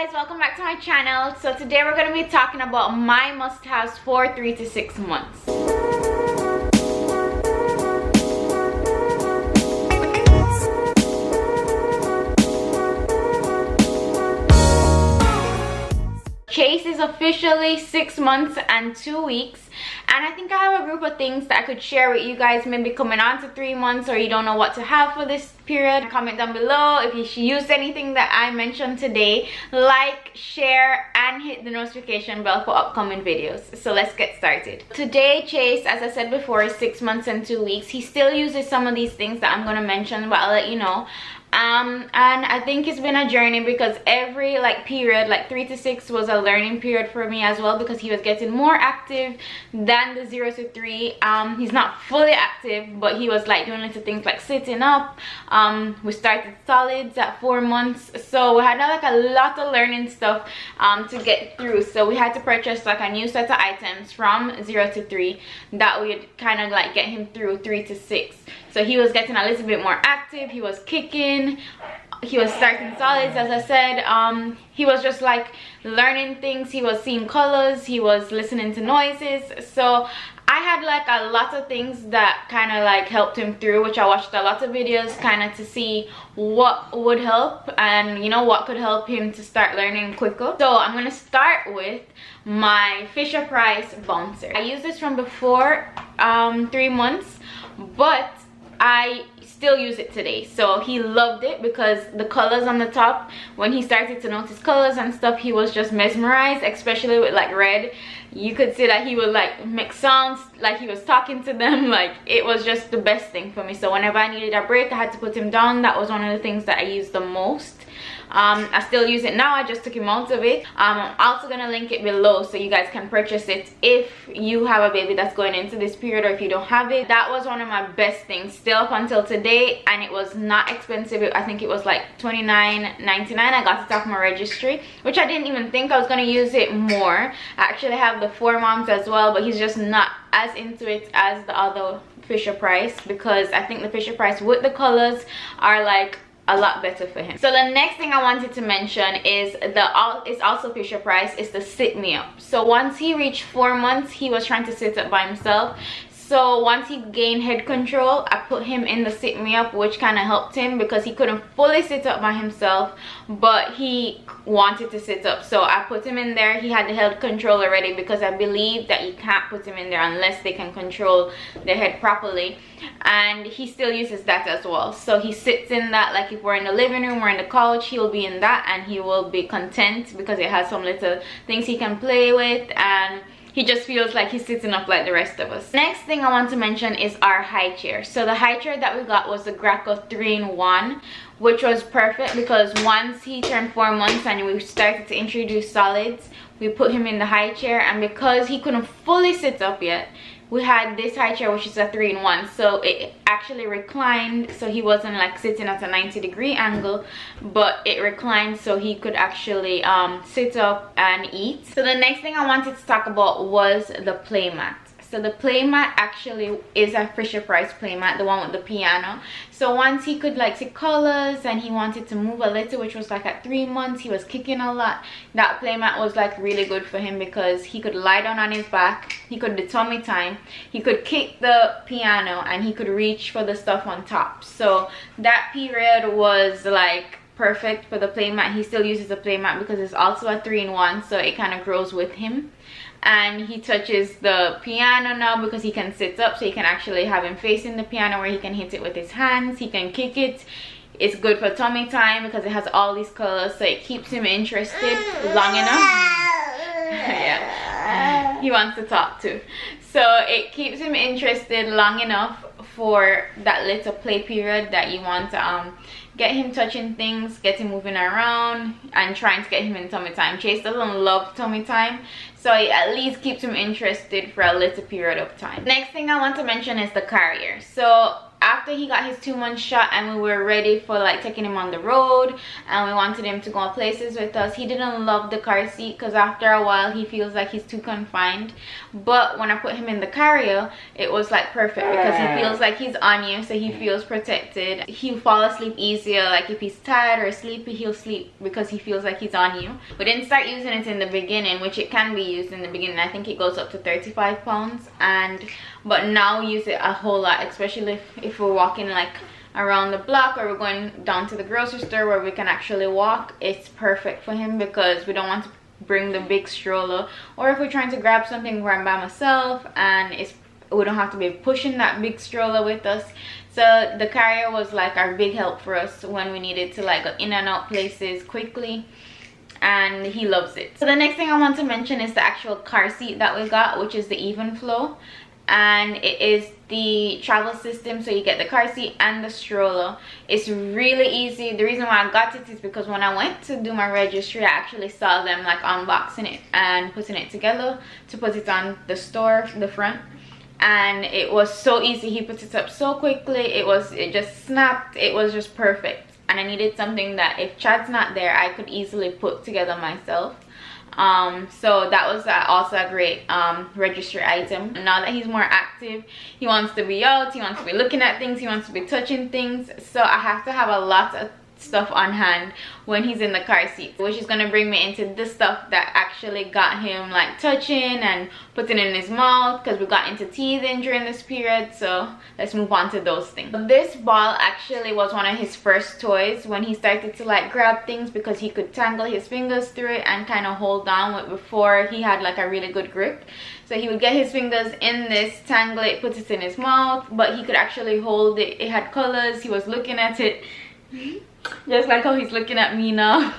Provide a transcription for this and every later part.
guys, welcome back to my channel. So today we're going to be talking about my must-haves for 3 to 6 months. Chase is officially 6 months and 2 weeks, and I think I have a group of things that I could share with you guys, maybe coming on to 3 months, or you don't know what to have for this period. Comment down below if you used anything that I mentioned today. Like, share, and hit the notification bell for upcoming videos. So let's get started. Today Chase, as I said before, is 6 months and 2 weeks. He still uses some of these things that I'm going to mention, but I'll let you know. And I think it's been a journey because every period, 3 to 6 was a learning period for me as well, because he was getting more active than the 0 to 3. He's not fully active, but he was doing little things like sitting up. We started solids at 4 months, so we had a lot of learning stuff to get through. So we had to purchase a new set of items from 0 to 3 that would kind of get him through 3 to 6. So he was getting a little bit more active, he was kicking, he was starting solids, as I said. He was just learning things, he was seeing colors, he was listening to noises. So I had a lot of things that kind of helped him through, which I watched a lot of videos kind of to see what would help and what could help him to start learning quicker. So I'm going to start with my Fisher-Price bouncer. I used this from before 3 months, but I still use it today. So he loved it because the colors on the top, when he started to notice colors and stuff, he was just mesmerized, especially with red. You could see that he would make sounds like he was talking to them. It was just the best thing for me. So whenever I needed a break, I had to put him down. That was one of the things that I used the most. I still use it now. I just took him out of it. I'm also gonna link it below so you guys can purchase it if you have a baby that's going into this period, or if you don't have it. That was one of my best things still up until today, and it was not expensive. I think it was $29.99. I got it off my registry, which I didn't even think I was gonna use it more. I actually have the 4 moms as well, but he's just not as into it as the other Fisher-Price, because I think the Fisher-Price with the colors are a lot better for him. So the next thing I wanted to mention is it's also Fisher-Price, is the sit me up. So once he reached 4 months, he was trying to sit up by himself. So once he gained head control, I put him in the sit me up, which kind of helped him because he couldn't fully sit up by himself, but he wanted to sit up. So I put him in there. He had the head control already, because I believe that you can't put him in there unless they can control their head properly. And he still uses that as well. So he sits in that, if we're in the living room or in the couch, he'll be in that and he will be content because it has some little things he can play with, and he just feels like he's sitting up like the rest of us. Next thing I want to mention is our high chair. So the high chair that we got was the Graco 3-in-1, which was perfect because once he turned 4 months and we started to introduce solids, we put him in the high chair. And because he couldn't fully sit up yet, we had this high chair, which is a 3-in-1, so it actually reclined, so he wasn't sitting at a 90-degree angle, but it reclined so he could actually sit up and eat. So the next thing I wanted to talk about was the play mat. So the play mat actually is a Fisher-Price play mat, the one with the piano. So once he could see colors and he wanted to move a little, which was at 3 months, he was kicking a lot. That play mat was really good for him because he could lie down on his back, he could do tummy time, he could kick the piano, and he could reach for the stuff on top. So that period was perfect for the play mat. He still uses the play mat because it's also a 3-in-1, so it kind of grows with him. And he touches the piano now because he can sit up, so you can actually have him facing the piano where he can hit it with his hands, he can kick it. It's good for tummy time because it has all these colors, so it keeps him interested long enough. Yeah, he wants to talk too. So it keeps him interested long enough for that little play period that you want to get him touching things, get him moving around, and trying to get him in tummy time. Chase doesn't love tummy time, so it at least keeps him interested for a little period of time. Next thing I want to mention is the carrier. So after he got his 2-month shot and we were ready for like taking him on the road and we wanted him to go places with us, he didn't love the car seat because after a while he feels like he's too confined. But when I put him in the carrier, it was like perfect because he feels like he's on you, so he feels protected. He'll fall asleep easier. Like if he's tired or sleepy, he'll sleep because he feels like he's on you. We didn't start using it in the beginning, which it can be used in the beginning. I think it goes up to 35 pounds, but now we use it a whole lot, especially if we're walking like around the block or we're going down to the grocery store where we can actually walk. It's perfect for him because we don't want to bring the big stroller, or if we're trying to grab something where I'm by myself and we don't have to be pushing that big stroller with us. So the carrier was like our big help for us when we needed to like go in and out places quickly, and he loves it. So the next thing I want to mention is the actual car seat that we got, which is the Even Flow, and it is the travel system, so you get the car seat and the stroller. It's really easy. The reason why I got it is because when I went to do my registry, I actually saw them like unboxing it and putting it together to put it on the front, and it was so easy. He put it up so quickly. It just snapped. It was just perfect, and I needed something that if Chad's not there, I could easily put together myself. So that was also a great registry item. Now that he's more active, he wants to be out, he wants to be looking at things, he wants to be touching things, so I have to have a lot of stuff on hand when he's in the car seat, which is going to bring me into the stuff that actually got him like touching and putting it in his mouth, because we got into teething during this period. So let's move on to those things. This ball actually was one of his first toys when he started to like grab things, because he could tangle his fingers through it and kind of hold on with, before he had like a really good grip. So he would get his fingers in this, tangle it, put it in his mouth, but he could actually hold it. It had colors. He was looking at it just like how he's looking at me now.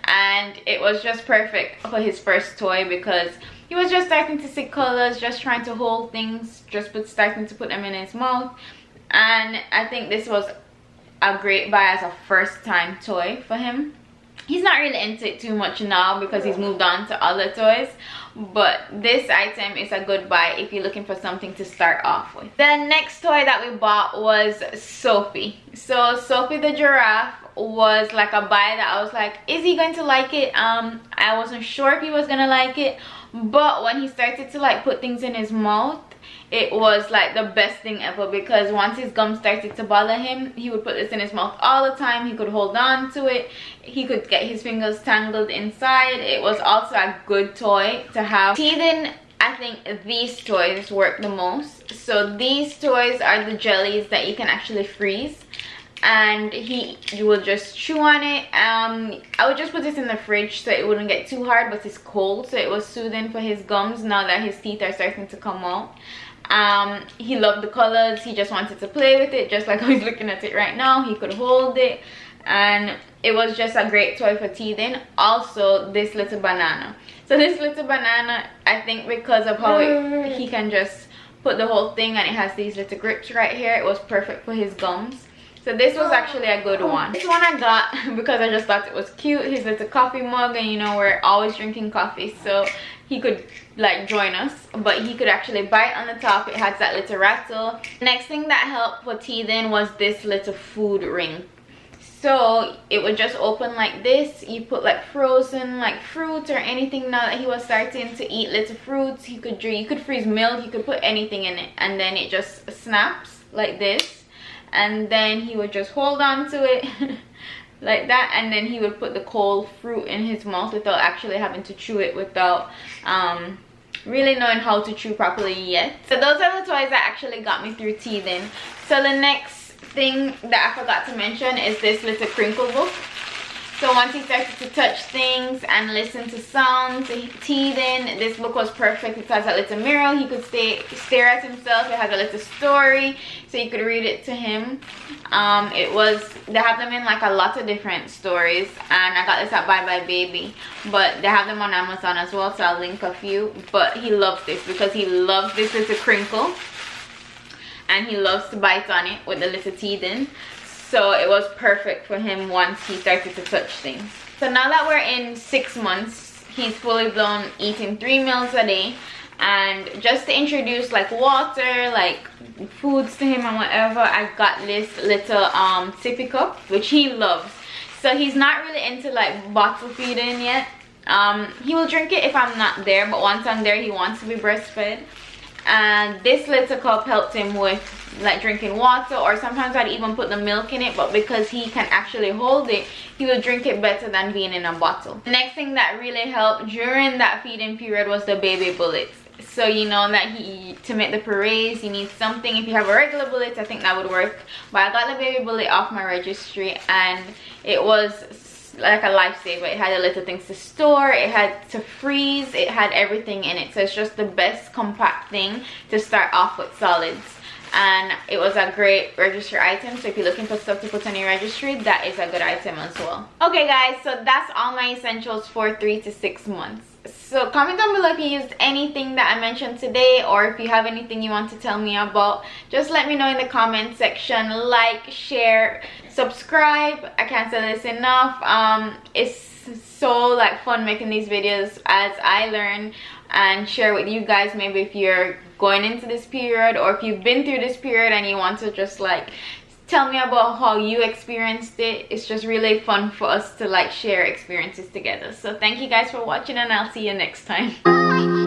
And it was just perfect for his first toy because he was just starting to see colors, just trying to hold things, starting to put them in his mouth. And I think this was a great buy as a first time toy for him. He's not really into it too much now because he's moved on to other toys, but this item is a good buy if you're looking for something to start off with. The next toy that we bought was Sophie. So Sophie the giraffe was like a buy that I was like, is he going to like it? I wasn't sure if he was gonna like it, but when he started to like put things in his mouth, it was like the best thing ever, because once his gums started to bother him, he would put this in his mouth all the time. He could hold on to it, he could get his fingers tangled inside. It was also a good toy to have. Teething, I think these toys work the most. So these toys are the jellies that you can actually freeze, and you will just chew on it. I would just put this in the fridge so it wouldn't get too hard, but it's cold, so it was soothing for his gums now that his teeth are starting to come out. He loved the colors. He just wanted to play with it, just like how he's looking at it right now. He could hold it, and it was just a great toy for teething. Also, this little banana. So this little banana, I think because of how he can just put the whole thing, and it has these little grips right here, it was perfect for his gums. So this was actually a good one. This one I got because I just thought it was cute. His little coffee mug, and you know we're always drinking coffee, so he could like join us, but he could actually bite on the top. It has that little rattle. Next thing that helped for teething was this little food ring. So it would just open like this. You put like frozen like fruits or anything. Now that he was starting to eat little fruits, he could drink, you could freeze milk, you could put anything in it, and then it just snaps like this, and then he would just hold on to it like that, and then he would put the cold fruit in his mouth without actually having to chew it, without really knowing how to chew properly yet. So those are the toys that actually got me through teething. So the next thing that I forgot to mention is this little crinkle book. So once he started to touch things and listen to sounds, teething, this book was perfect. It has a little mirror. He could stare at himself. It has a little story, so you could read it to him. They have them in like a lot of different stories, and I got this at Bye Bye Baby, but they have them on Amazon as well, so I'll link a few. But he loves this because he loves this little crinkle, and he loves to bite on it with the little teething. So it was perfect for him once he started to touch things. So now that we're in 6 months, he's fully blown, eating 3 meals a day. And just to introduce like water, like foods to him and whatever, I got this little sippy cup, which he loves. So he's not really into like bottle feeding yet. He will drink it if I'm not there, but once I'm there he wants to be breastfed. And this little cup helped him with like drinking water, or sometimes I'd even put the milk in it, but because he can actually hold it, he will drink it better than being in a bottle. The next thing that really helped during that feeding period was the baby bullets. So you know that to make the purees you need something. If you have a regular bullet, I think that would work, but I got the baby bullet off my registry and it was like a lifesaver. It had the little things to store, it had to freeze, it had everything in it. So it's just the best compact thing to start off with solids, and it was a great registry item. So if you're looking for stuff to put on your registry, that is a good item as well. Okay guys, so that's all my essentials for 3 to 6 months. So comment down below if you used anything that I mentioned today, or if you have anything you want to tell me about. Just let me know in the comment section. Like, share, subscribe. I can't say this enough. It's so like fun making these videos as I learn and share with you guys. Maybe if you're going into this period, or if you've been through this period and you want to just like tell me about how you experienced it. It's just really fun for us to like share experiences together. So thank you guys for watching, and I'll see you next time.